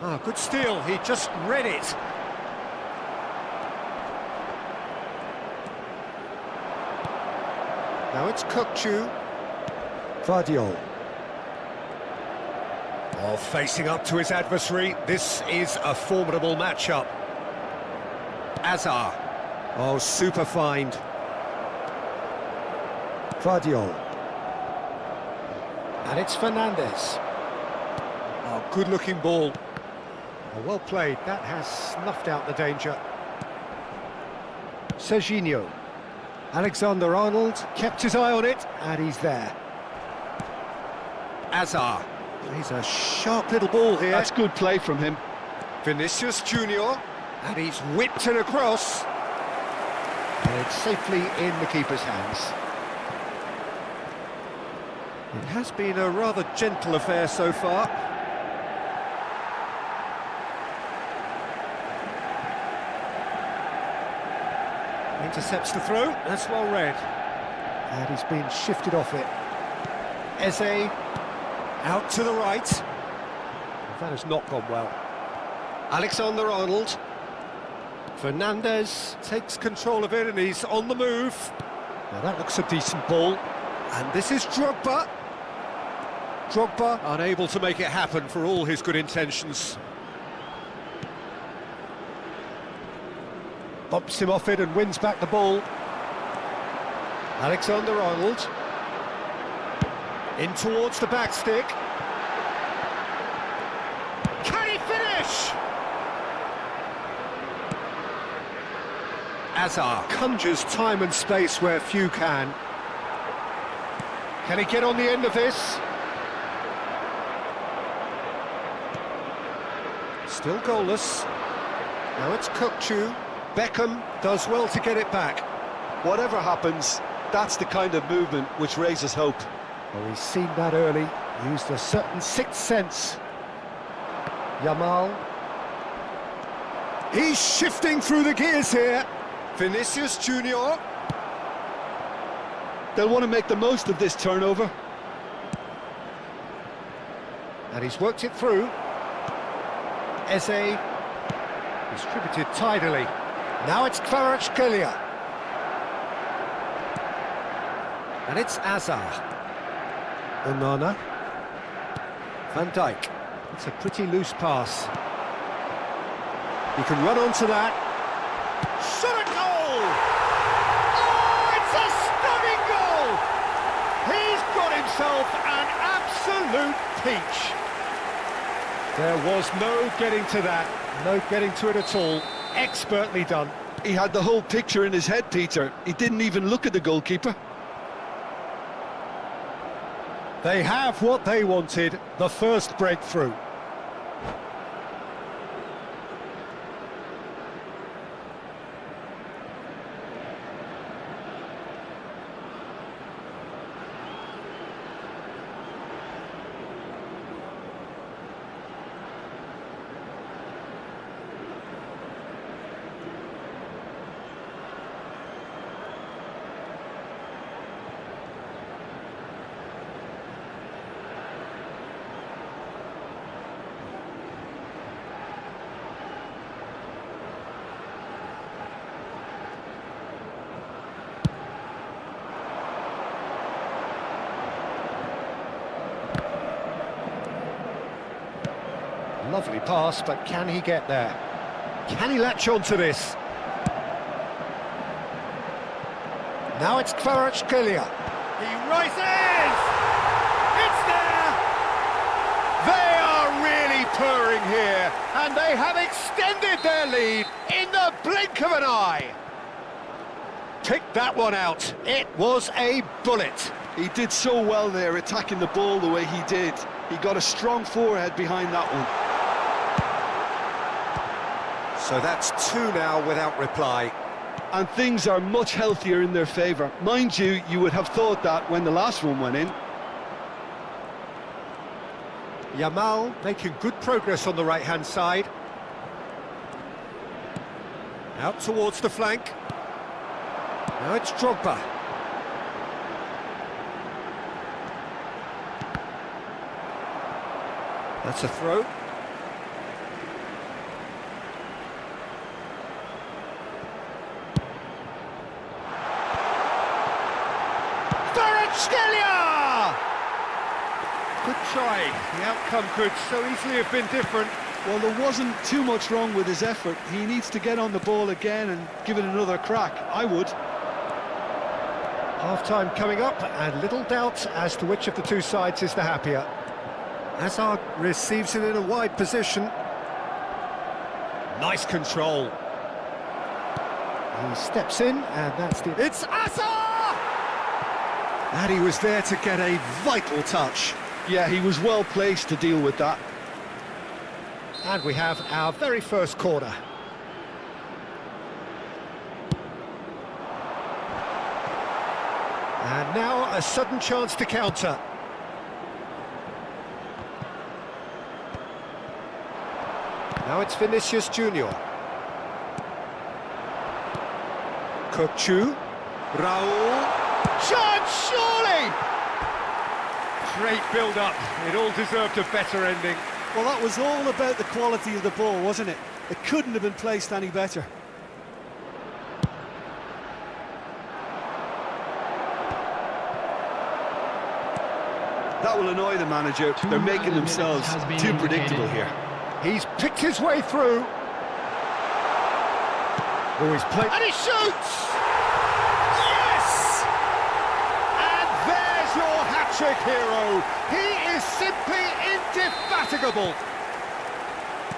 Ah, good steal, he just read it. Now it's Kukçu. Vardiol. Oh, facing up to his adversary, this is a formidable matchup. Azar. Oh, super find. Vardiol. And it's Fernandez. Oh, good-looking ball. Oh, well played, that has snuffed out the danger. Serginho. Alexander-Arnold kept his eye on it, and he's there. Azar. He's a sharp little ball here. That's good play from him. Vinicius Junior, and he's whipped it across. And it's safely in the keeper's hands. It has been a rather gentle affair so far. Intercepts the throw, that's well read. And he's been shifted off it. Eze, out to the right. That has not gone well. Alexander-Arnold. Fernandez takes control of it and he's on the move. Now that looks a decent ball. And this is Drogba. Drogba unable to make it happen for all his good intentions. Bumps him off it and wins back the ball. Alexander-Arnold. In towards the back stick. Can he finish? Azar conjures time and space where few can. Can he get on the end of this? Still goalless. Now it's Kukçu. Beckham does well to get it back. Whatever happens, that's the kind of movement which raises hope. Well, he's seen that early, used a certain sixth sense. Yamal. He's shifting through the gears here. Vinicius Junior. They'll want to make the most of this turnover. And he's worked it through. Eze. Distributed tidily. Now it's Kvaratskhelia. And it's Azar. Onana. Van Dijk. It's a pretty loose pass. He can run onto that. Shot a goal! Oh, it's a stunning goal! He's got himself an absolute peach. There was no getting to that, no getting to it at all. Expertly done. He had the whole picture in his head, Peter. He didn't even look at the goalkeeper. They have what they wanted, the first breakthrough. Lovely pass, but can he get there? Can he latch on to this? Now it's Kvaratskhelia. He rises! It's there! They are really purring here, and they have extended their lead in the blink of an eye. Pick that one out. It was a bullet. He did so well there, attacking the ball the way he did. He got a strong forehead behind that one. So that's two now without reply. And things are much healthier in their favour. Mind you, you would have thought that when the last one went in. Yamal making good progress on the right-hand side. Out towards the flank. Now it's Drogba. That's a throw. Good try. The outcome could so easily have been different. Well, there wasn't too much wrong with his effort. He needs to get on the ball again and give it another crack. I would. Half-time coming up, and little doubt as to which of the two sides is the happier. Hazard receives it in a wide position. Nice control. He steps in, and that's the... It's Hazard! And he was there to get a vital touch. Yeah, he was well placed to deal with that. And we have our very first corner. And now a sudden chance to counter. Now it's Vinicius Junior. Kochu. Raul. Chance, surely! Great build-up. It all deserved a better ending. Well, that was all about the quality of the ball, wasn't it? It couldn't have been placed any better. That will annoy the manager. They're making themselves too predictable here. He's picked his way through. Oh, he's played... And he shoots! Yes! And there's your hat-trick hero. He is simply indefatigable.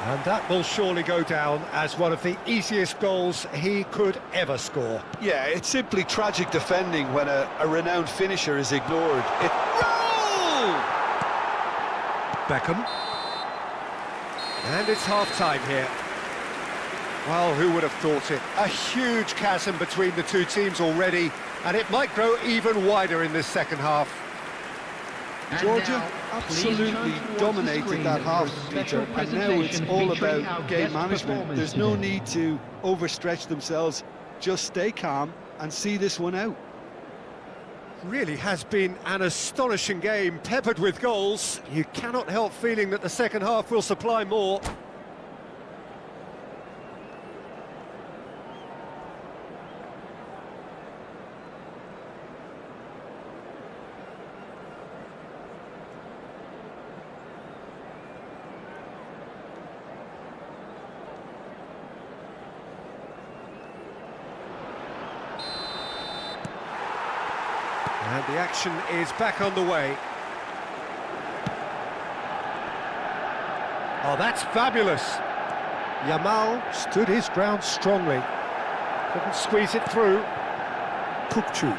And that will surely go down as one of the easiest goals he could ever score. Yeah, it's simply tragic defending when a renowned finisher is ignored. Beckham. And it's half-time here. Well, who would have thought it? A huge chasm between the two teams already, and it might grow even wider in this second half. Georgia absolutely dominated that half, Peter, and now it's all about game management. There's no need to overstretch themselves. Just stay calm and see this one out. Really has been an astonishing game, peppered with goals. You cannot help feeling that the second half will supply more. And the action is back on the way. Oh, that's fabulous. Yamal stood his ground strongly. Couldn't squeeze it through. Kukcu.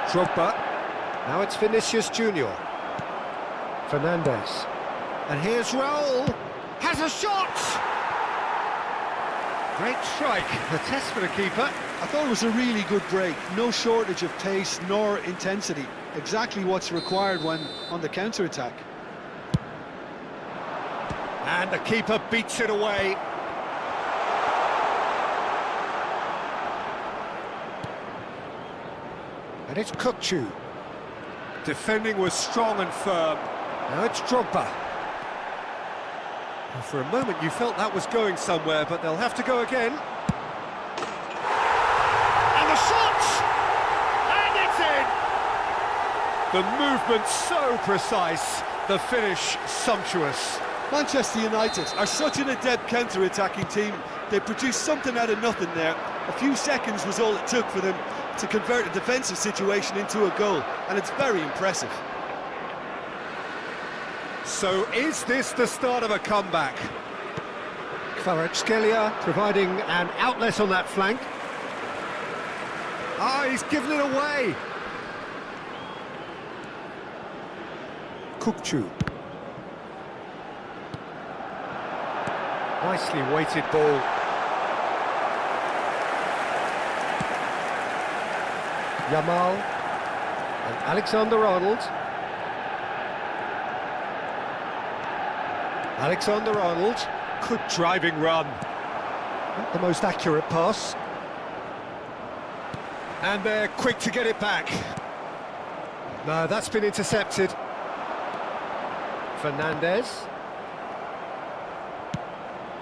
Drogba. Now it's Vinicius Junior. Fernandes. And here's Raul. Has a shot! Great strike. The test for the keeper. I thought it was a really good break. No shortage of pace nor intensity. Exactly what's required when on the counter-attack. And the keeper beats it away. And it's Kukcu. Defending was strong and firm. Now it's Drogba. Well, for a moment you felt that was going somewhere, but they'll have to go again. And the shot! And it's in! The movement so precise, the finish sumptuous. Manchester United are such an adept counter-attacking team. They produced something out of nothing there. A few seconds was all it took for them to convert a defensive situation into a goal, and it's very impressive. So is this the start of a comeback? Kvaratskhelia providing an outlet on that flank. Ah, he's given it away. Kukcu. Nicely weighted ball. Yamal and Alexander-Arnold. Alexander-Arnold, good driving run. Not the most accurate pass. And they're quick to get it back. No, that's been intercepted. Fernandes.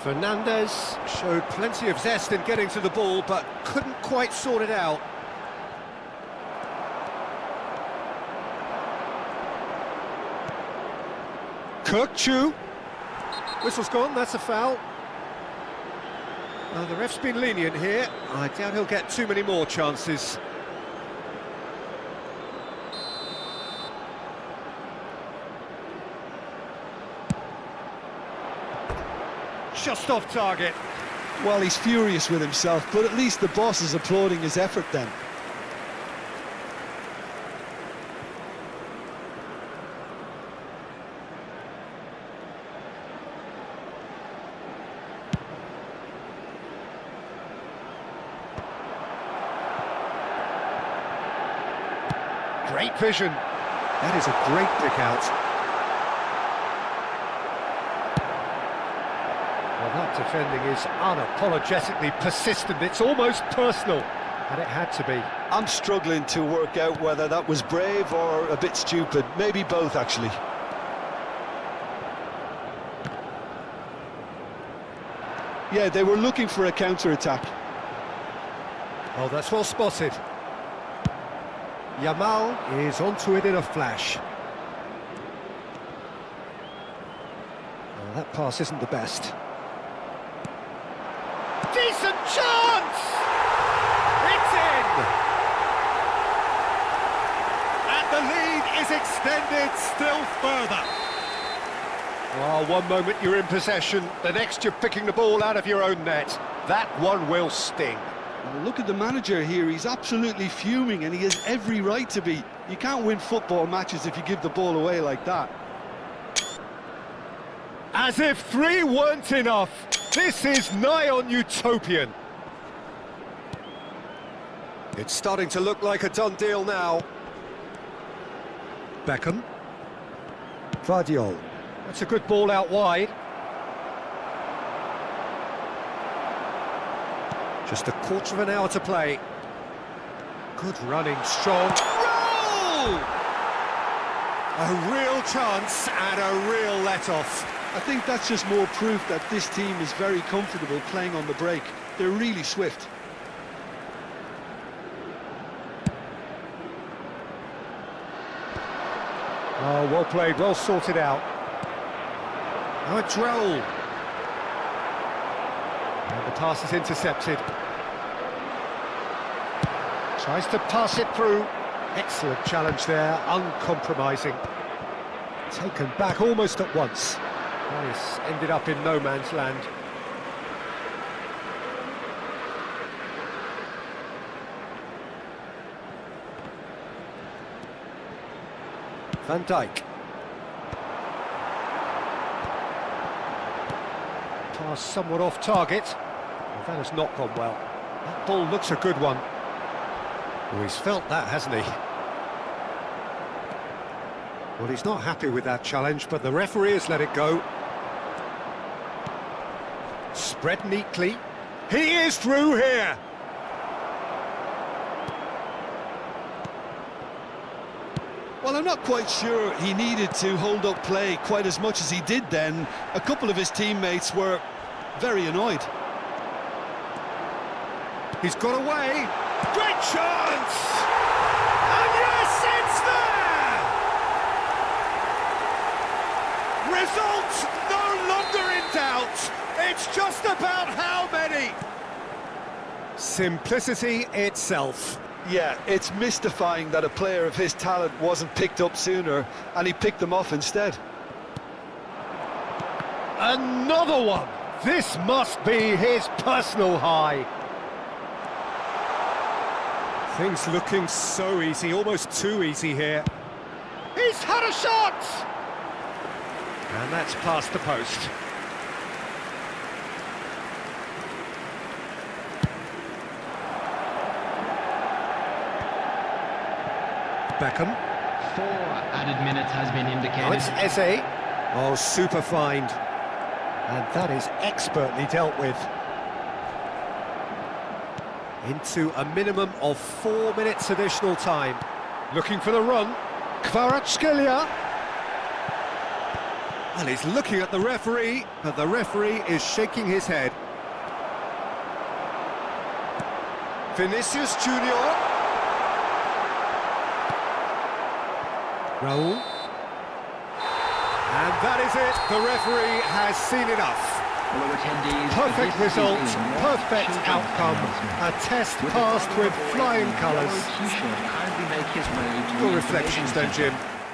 Fernandes showed plenty of zest in getting to the ball, but couldn't quite sort it out. Chu. Whistle's gone, that's a foul. The ref's been lenient here. I doubt he'll get too many more chances. Just off target. Well, he's furious with himself, but at least the boss is applauding his effort then. Great vision. That is a great pick out. Well, that defending is unapologetically persistent. It's almost personal, and it had to be. I'm struggling to work out whether that was brave or a bit stupid. Maybe both, actually. Yeah, they were looking for a counter-attack. Oh, that's well spotted. Yamal is onto it in a flash. Oh, that pass isn't the best. Decent chance! It's in! And the lead is extended still further. Oh, one moment you're in possession, the next you're picking the ball out of your own net. That one will sting. Well, look at the manager here, he's absolutely fuming and he has every right to be. You can't win football matches if you give the ball away like that. As if 3 weren't enough, this is nigh on utopian. It's starting to look like a done deal now. Beckham. Vardiol. That's a good ball out wide. Just a quarter of an hour to play. Good running, strong. Roll! A real chance and a real let-off. I think that's just more proof that this team is very comfortable playing on the break. They're really swift. Oh, well played, well sorted out. Now a droll. And the pass is intercepted. Tries to pass it through. Excellent challenge there, uncompromising. Taken back almost at once. Nice, ended up in no man's land. Van Dijk. Pass somewhat off target. Well, that has not gone well. That ball looks a good one. Oh, he's felt that, hasn't he? Well, he's not happy with that challenge, but the referee has let it go. Spread neatly. He is through here! Well, I'm not quite sure he needed to hold up play quite as much as he did then. A couple of his teammates were very annoyed. He's got away. Great chance! And yes, it's there! Result no longer in doubt. It's just about how many. Simplicity itself. Yeah, it's mystifying that a player of his talent wasn't picked up sooner, and he picked them off instead. Another one! This must be his personal high. Things looking so easy, almost too easy here. He's had a shot! And that's past the post. Beckham. 4 added minutes has been indicated. Now it's Eze. Oh, super find. And that is expertly dealt with. Into a minimum of 4 minutes additional time. Looking for the run. Kvaratskhelia. Well, he's looking at the referee, but the referee is shaking his head. Vinicius Junior. Raul. And that is it. The referee has seen enough. Well, attendees, Perfect this result, is a perfect children's outcome. announcement. A test With the passed father with of the flying yellow colours. T-shirt kindly make his way to Your the reflections then, information Jim. centre.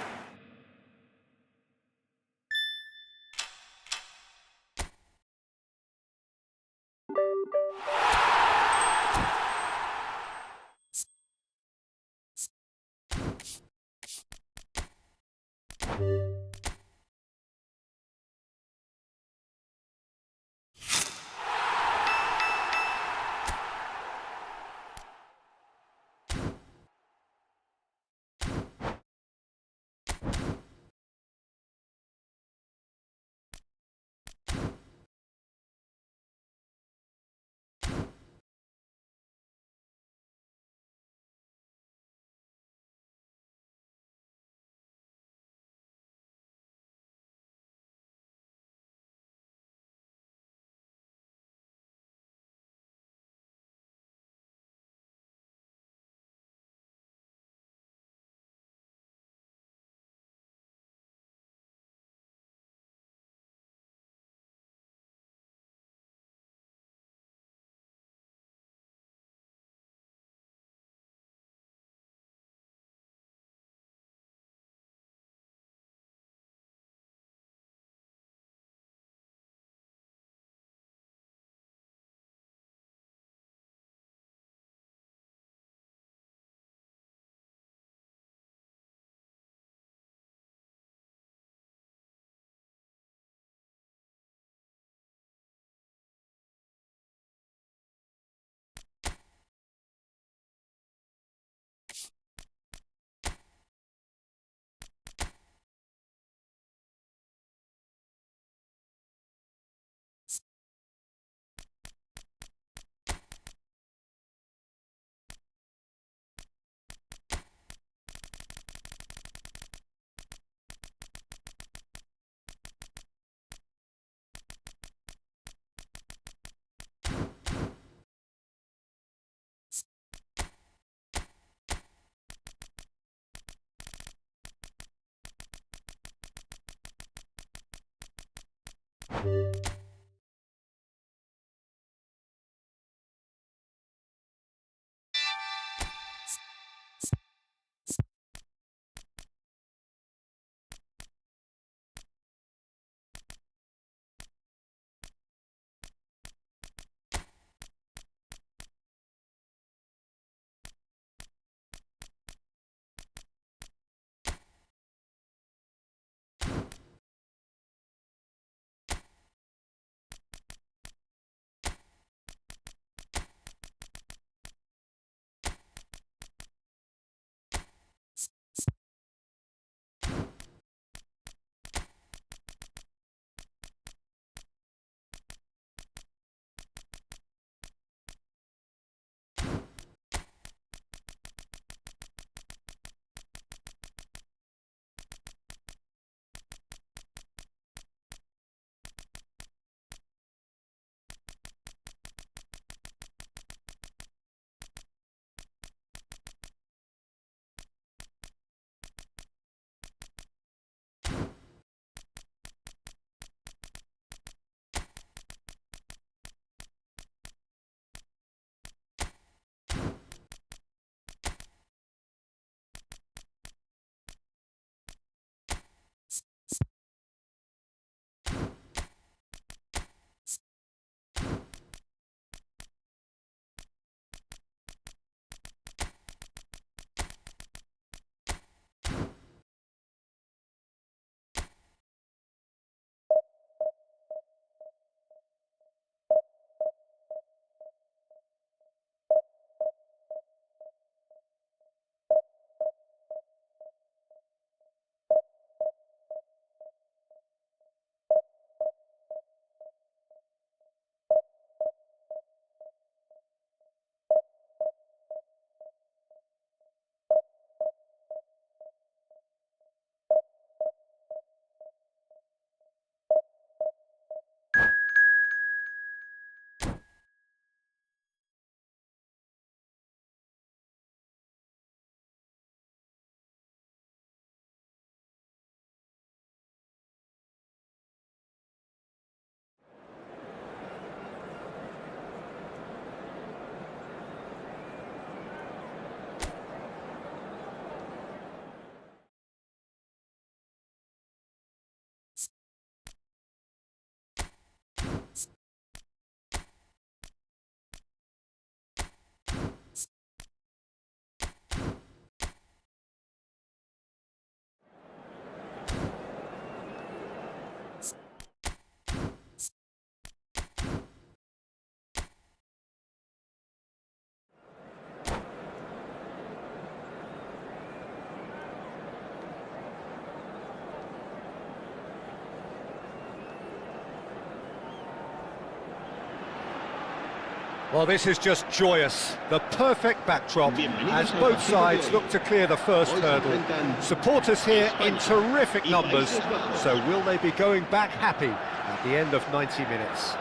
Well, this is just joyous. The perfect backdrop as both sides look to clear the first hurdle. Supporters here in terrific numbers, so will they be going back happy at the end of 90 minutes?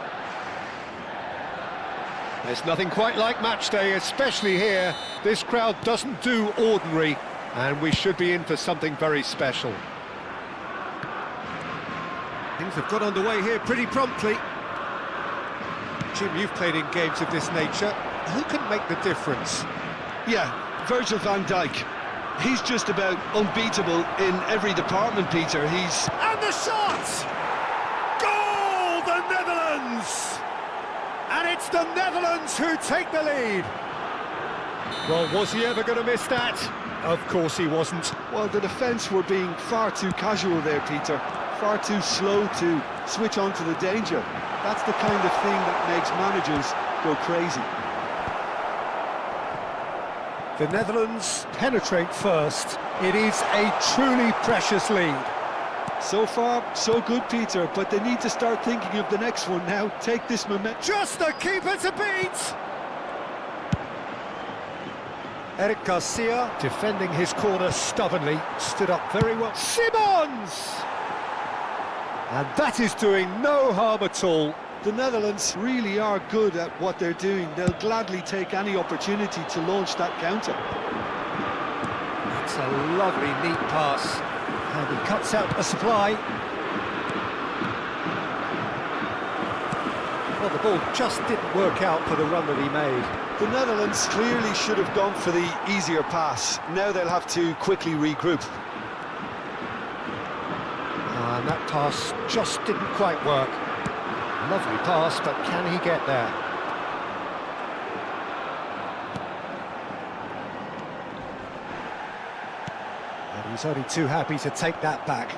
There's nothing quite like match day, especially here. This crowd doesn't do ordinary, and we should be in for something very special. Things have got underway here pretty promptly. Jim, you've played in games of this nature. Who can make the difference? Yeah, Virgil van Dijk. He's just about unbeatable in every department, Peter. And the shot! Goal, the Netherlands! And it's the Netherlands who take the lead. Well, was he ever going to miss that? Of course he wasn't. Well, the defence were being far too casual there, Peter. Far too slow to switch on to the danger. That's the kind of thing that makes managers go crazy. The Netherlands penetrate first. It is a truly precious lead. So far, so good, Peter, but they need to start thinking of the next one now. Take this momentum. Just the keeper to beat! Eric Garcia, defending his corner stubbornly, stood up very well. Simons! And that is doing no harm at all. The Netherlands really are good at what they're doing. They'll gladly take any opportunity to launch that counter. It's a lovely, neat pass. And he cuts out a supply. Well, the ball just didn't work out for the run that he made. The Netherlands clearly should have gone for the easier pass. Now they'll have to quickly regroup. And that pass just didn't quite work. Lovely pass, but can he get there? And he's only too happy to take that back.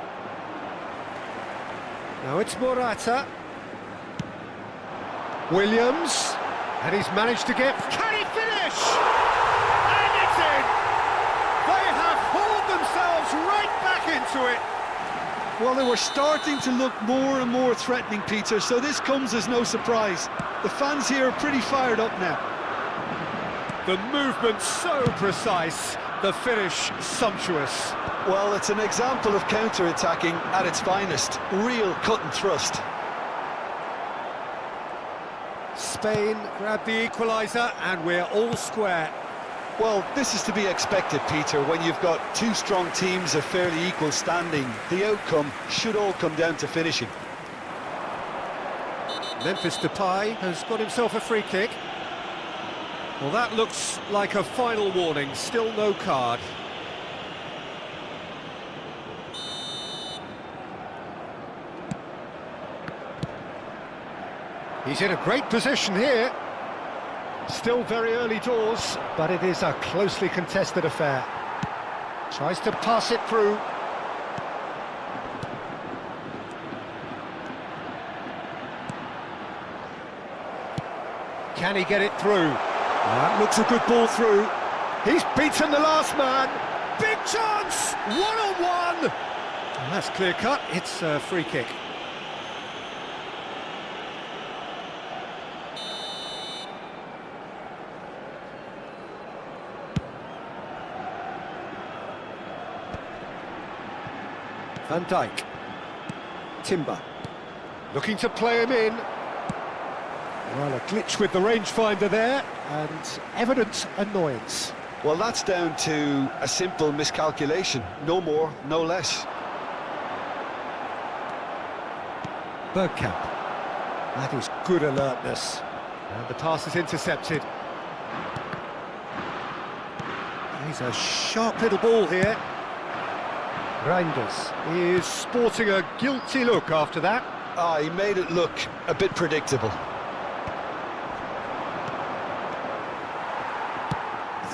Now it's Morata. Williams. And he's managed to get... Can he finish? And it's in! They have hauled themselves right back into it. Well, they were starting to look more and more threatening, Peter, so this comes as no surprise. The fans here are pretty fired up now. The movement so precise, the finish sumptuous. Well, it's an example of counter-attacking at its finest. Real cut and thrust. Spain grab the equaliser and we're all square. Well, this is to be expected, Peter. When you've got two strong teams of fairly equal standing, the outcome should all come down to finishing. Memphis Depay has got himself a free kick. Well, that looks like a final warning, still no card. He's in a great position here. Still very early doors, but it is a closely contested affair. Tries to pass it through. Can he get it through? That looks a good ball through. He's beaten the last man. Big chance! One-on-one! And that's clear cut. It's a free kick. Van Dijk. Timber. Looking to play him in. Well, a glitch with the rangefinder there, and evident annoyance. Well, that's down to a simple miscalculation. No more, no less. Bergkamp. That is good alertness. And the pass is intercepted. He's a sharp little ball here. Reinders is sporting a guilty look after that. He made it look a bit predictable.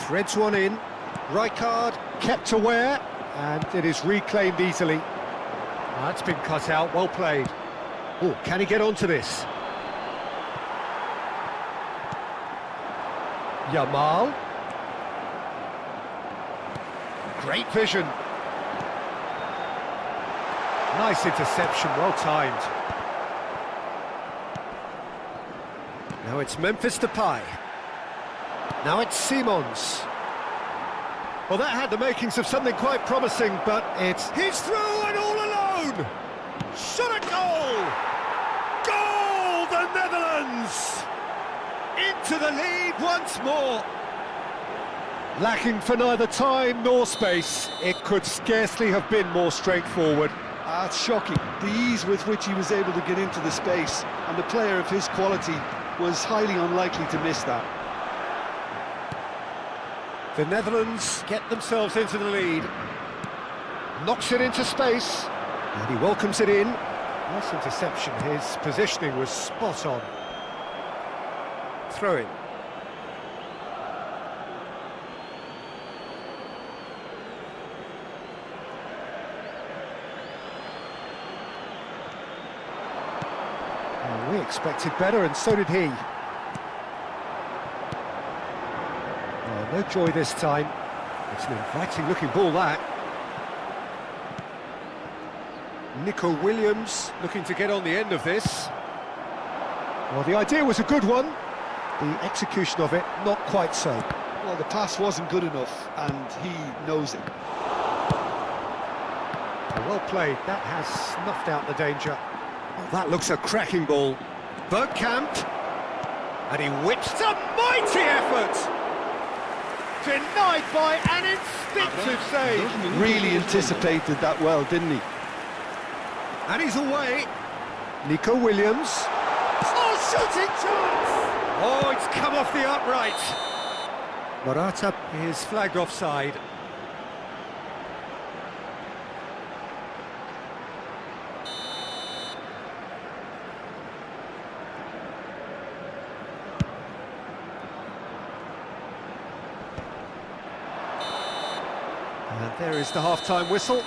Threads one in. Rijkaard kept aware, and it is reclaimed easily. That's been cut out, well played. Oh, can he get onto this? Yamal. Great vision. Nice interception, well timed. Now it's Memphis Depay. Now it's Simons. Well, that had the makings of something quite promising, but he's through and all alone! Shot at goal! Goal, the Netherlands! Into the lead once more! Lacking for neither time nor space, it could scarcely have been more straightforward. It's shocking, the ease with which he was able to get into the space, and a player of his quality was highly unlikely to miss that. The Netherlands get themselves into the lead. Knocks it into space, and he welcomes it in. Nice interception, his positioning was spot on. Throw in. Well, we expected better, and so did he. Oh, no joy this time. It's an inviting-looking ball, that. Nico Williams looking to get on the end of this. Well, the idea was a good one. The execution of it, not quite so. Well, the pass wasn't good enough, and he knows it. Well played, that has snuffed out the danger. Oh, that looks a cracking ball. Bergkamp, and he whips a mighty effort! Denied by an instinctive save. Really anticipated that well, didn't he? And he's away. Nico Williams. Oh, shooting chance! Oh, it's come off the upright. Morata is flagged offside. And there is the half-time whistle.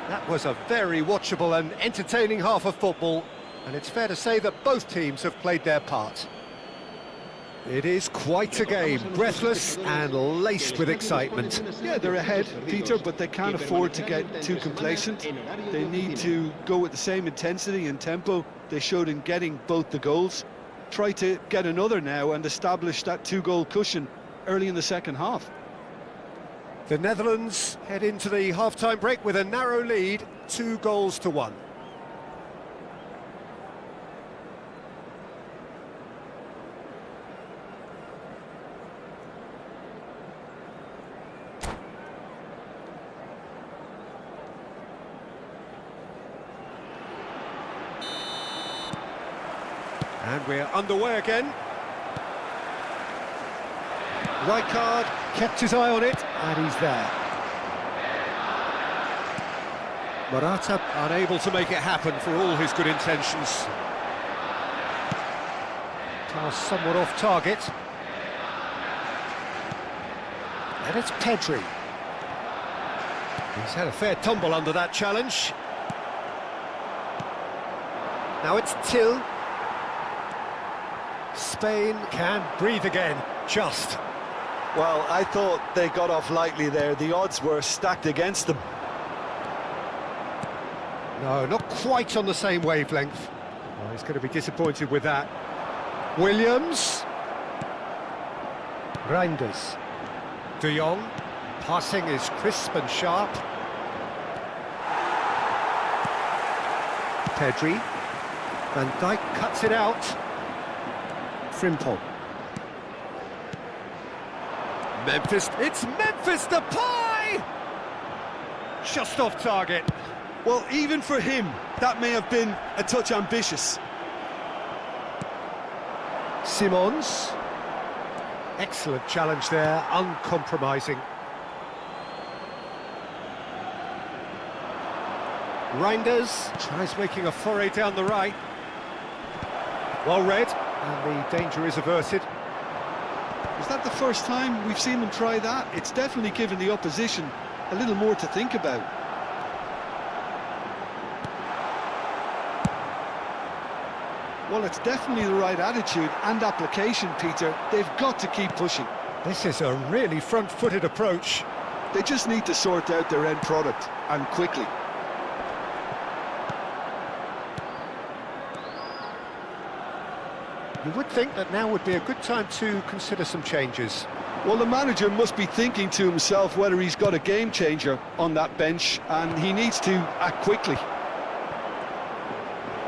That was a very watchable and entertaining half of football, and it's fair to say that both teams have played their part. It is quite a game, breathless and laced with excitement. Yeah, they're ahead, Peter, but they can't afford to get too complacent. They need to go with the same intensity and tempo they showed in getting both the goals. Try to get another now and establish that two-goal cushion early in the second half. The Netherlands head into the half-time break with a narrow lead, 2-1. And we're underway again. Rijkaard kept his eye on it, and he's there. Morata unable to make it happen for all his good intentions. Pass somewhat off target. And it's Pedri. He's had a fair tumble under that challenge. Now it's Till. Spain can breathe again, just. Well, I thought they got off lightly there. The odds were stacked against them. No, not quite on the same wavelength. Oh, he's going to be disappointed with that. Williams. Reinders. De Jong. Passing is crisp and sharp. Pedri. Van Dijk cuts it out. Frimpong. It's Memphis Depay! Just off target. Well, even for him, that may have been a touch ambitious. Simons. Excellent challenge there, uncompromising. Reinders tries making a foray down the right. Well read, and the danger is averted. Is that the first time we've seen them try that? It's definitely given the opposition a little more to think about. Well, it's definitely the right attitude and application, Peter. They've got to keep pushing. This is a really front-footed approach. They just need to sort out their end product, and quickly. You would think that now would be a good time to consider some changes. Well, the manager must be thinking to himself whether he's got a game changer on that bench, and he needs to act quickly.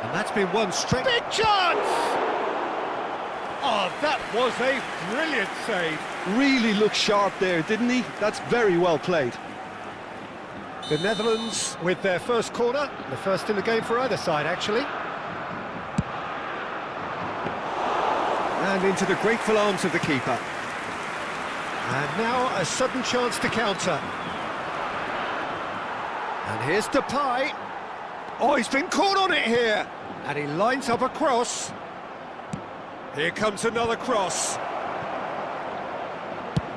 And that's been one straight... Big chance! Oh, that was a brilliant save. Really looked sharp there, didn't he? That's very well played. The Netherlands with their first corner, the first in the game for either side, actually. And into the grateful arms of the keeper. And now a sudden chance to counter. And here's Depay. Oh, he's been caught on it here. And he lines up a cross. Here comes another cross.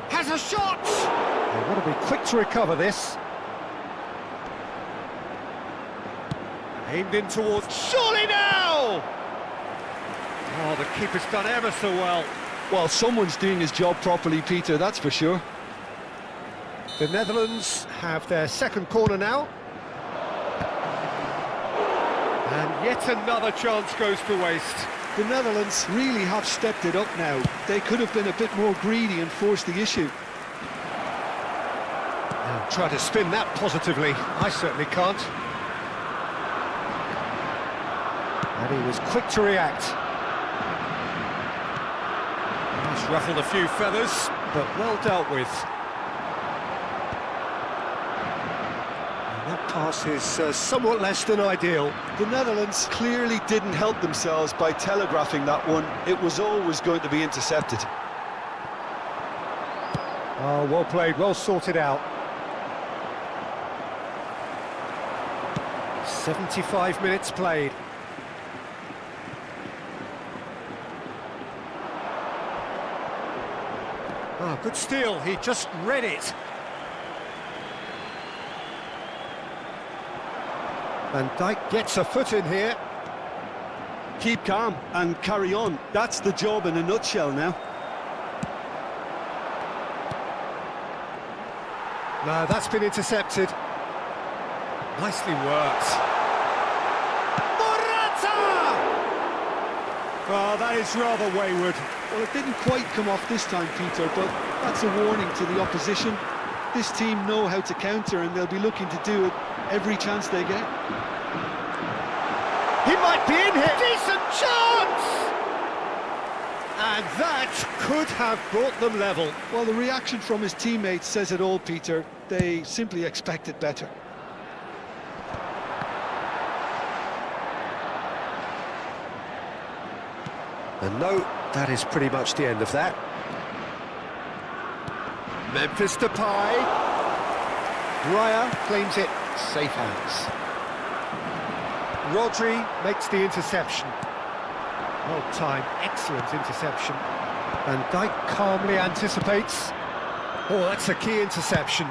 Has a shot! They want to be quick to recover this. Aimed in towards... Surely now! Oh, the keeper's done ever so well. Well, someone's doing his job properly, Peter, that's for sure. The Netherlands have their second corner now. And yet another chance goes to waste. The Netherlands really have stepped it up now. They could have been a bit more greedy and forced the issue. And try to spin that positively. I certainly can't. And he was quick to react. He's ruffled a few feathers, but well dealt with. And that pass is somewhat less than ideal. The Netherlands clearly didn't help themselves by telegraphing that one. It was always going to be intercepted. Oh, well played, well sorted out. 75 minutes played. Oh, good steal, he just read it. Van Dijk gets a foot in here. Keep calm and carry on. That's the job in a nutshell now. No, that's been intercepted. Nicely worked. Morata! Oh, that is rather wayward. Well, it didn't quite come off this time, Peter, but that's a warning to the opposition. This team know how to counter, and they'll be looking to do it every chance they get. He might be in here. Decent chance! And that could have brought them level. Well, the reaction from his teammates says it all, Peter. They simply expected better. And no, that is pretty much the end of that. Memphis Depay. Raya claims it, safe hands. Rodri makes the interception. Well timed, excellent interception. Van Dijk calmly anticipates. Oh, that's a key interception.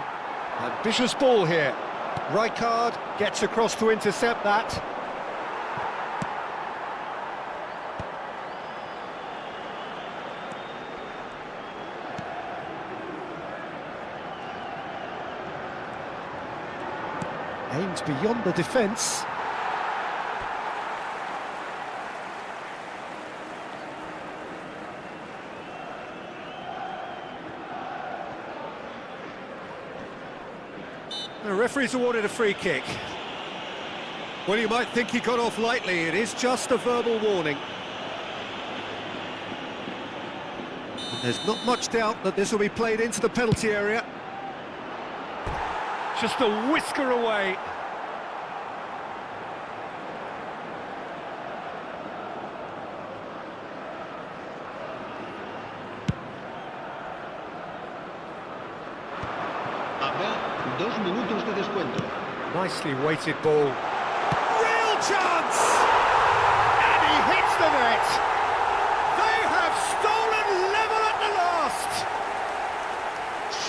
Ambitious ball here. Rijkaard gets across to intercept that. Aims beyond the defence. The referee's awarded a free kick. Well, you might think he got off lightly. It is just a verbal warning. And there's not much doubt that this will be played into the penalty area. Just a whisker away. Habrá 2 minutos de descuento. Nicely weighted ball. Real chance! And he hits the net! They have stolen level at the last!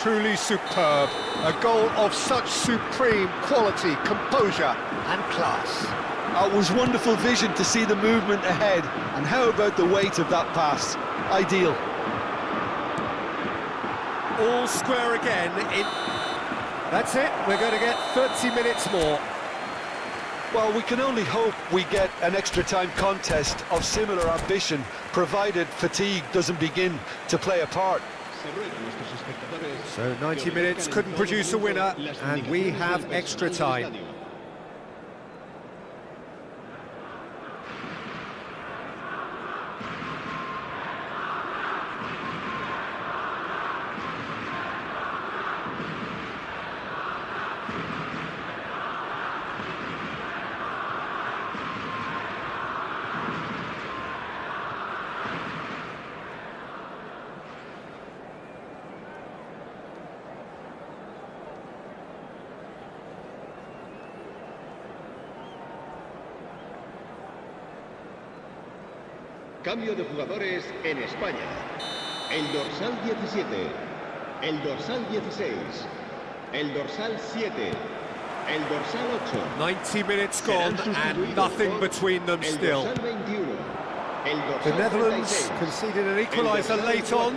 Truly superb. A goal of such supreme quality, composure and class. It was wonderful vision to see the movement ahead. And how about the weight of that pass? Ideal. All square again in... That's it, we're going to get 30 minutes more. Well, we can only hope we get an extra time contest of similar ambition, provided fatigue doesn't begin to play a part. So 90 minutes couldn't produce a winner, and we have extra time. Cambio de jugadores en España. El dorsal 17, el dorsal 16, el dorsal 7, el dorsal 8. 90 minutes gone and nothing between them still. El dorsal 21, el dorsal The Netherlands 36, conceded an equaliser late on.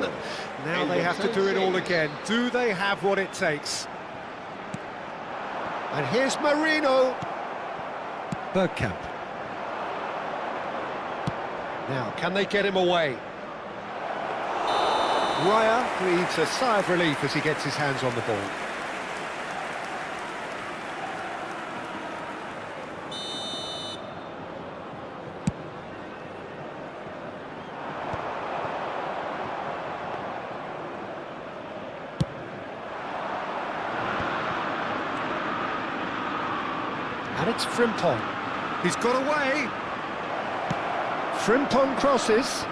Now they have to do it all again. Do they have what it takes? And here's Marino. Bergkamp. Now, can they get him away? Raya breathes a sigh of relief as he gets his hands on the ball. And it's Frimpong. He's got away. Frimpong crosses.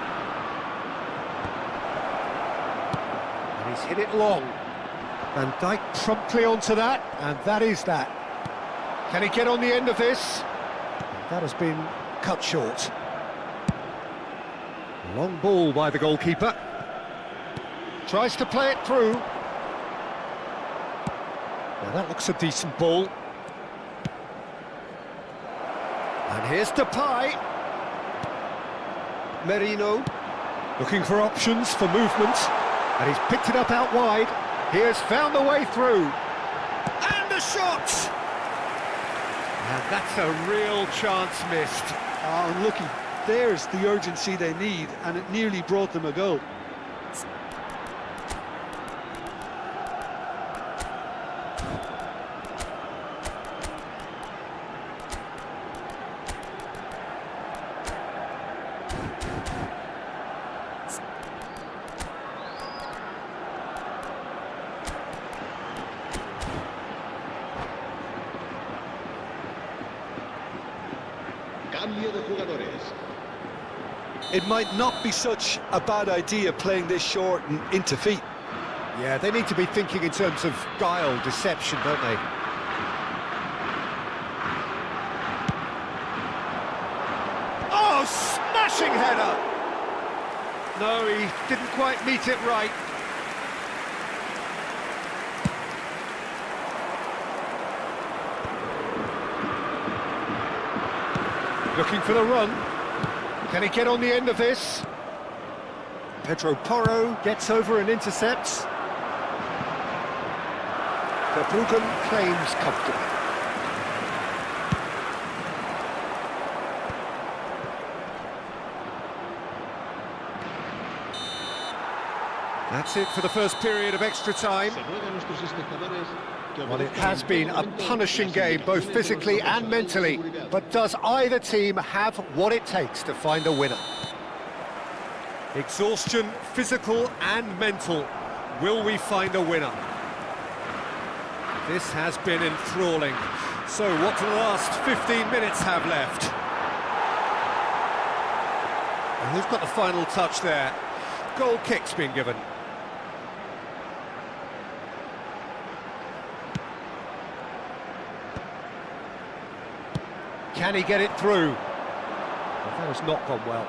And he's hit it long. Van Dijk promptly onto that, and that is that. Can he get on the end of this? That has been cut short. Long ball by the goalkeeper. Tries to play it through. Now that looks a decent ball. And here's Depay. Merino, looking for options for movement, and he's picked it up out wide. He has found the way through, and the shot! And that's a real chance missed. Unlucky. There's the urgency they need, and it nearly brought them a goal. Cambio de jugadores. It might not be such a bad idea playing this short and into feet. Yeah, they need to be thinking in terms of guile, deception, don't they? Oh, smashing header! No, he didn't quite meet it right. Looking for the run. Can he get on the end of this? Pedro Porro gets over and intercepts. Verbruggen claims comfortably. That's it for the first period of extra time. Well, it has been a punishing game, both physically and mentally. But does either team have what it takes to find a winner? Exhaustion, physical and mental. Will we find a winner? This has been enthralling. So what do the last 15 minutes have left? And who's got the final touch there? Goal kick's been given. Can he get it through? Well, that has not gone well.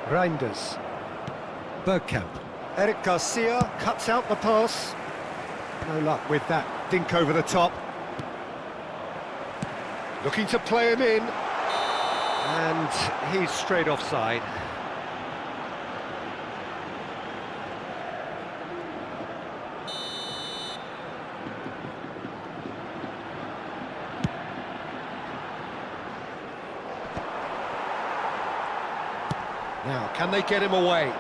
Reinders. Bergkamp. Eric Garcia cuts out the pass. No luck with that dink over the top. Looking to play him in. And he's straight offside. Now, can they get him away?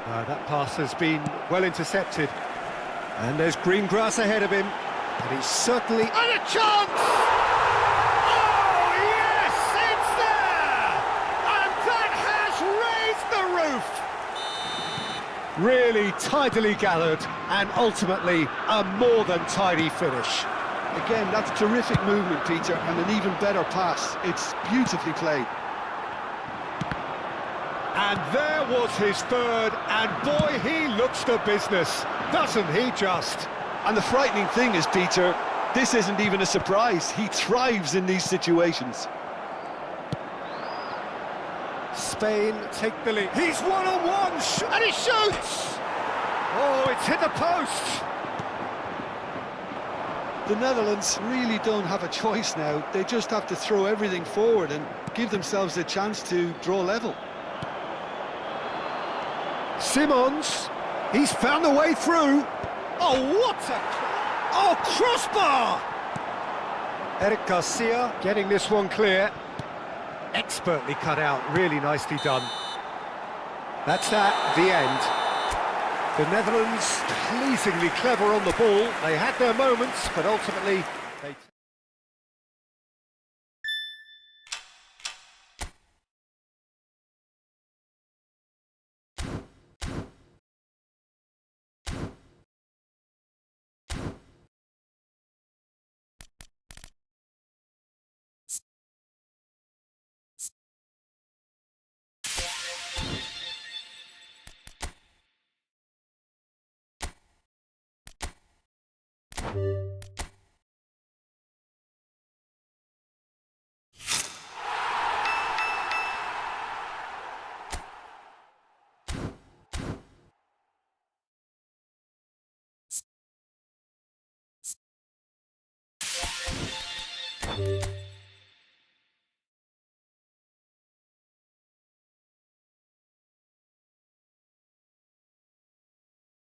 That pass has been well intercepted. And there's green grass ahead of him. And he's certainly... And a chance! Oh, yes! It's there! And that has raised the roof! Really tidily gathered, and ultimately a more than tidy finish. Again, that's terrific movement, Peter, and an even better pass. It's beautifully played. And there was his third, and boy, he looks the business, doesn't he just? And the frightening thing is, Peter, this isn't even a surprise. He thrives in these situations. Spain take the lead. He's one-on-one, and he shoots! Oh, it's hit the post! The Netherlands really don't have a choice now. They just have to throw everything forward and give themselves a chance to draw level. Simons, he's found a way through. Oh, what a... Oh, crossbar! Eric Garcia getting this one clear. Expertly cut out, really nicely done. That's that, the end. The Netherlands pleasingly clever on the ball. They had their moments, but ultimately they...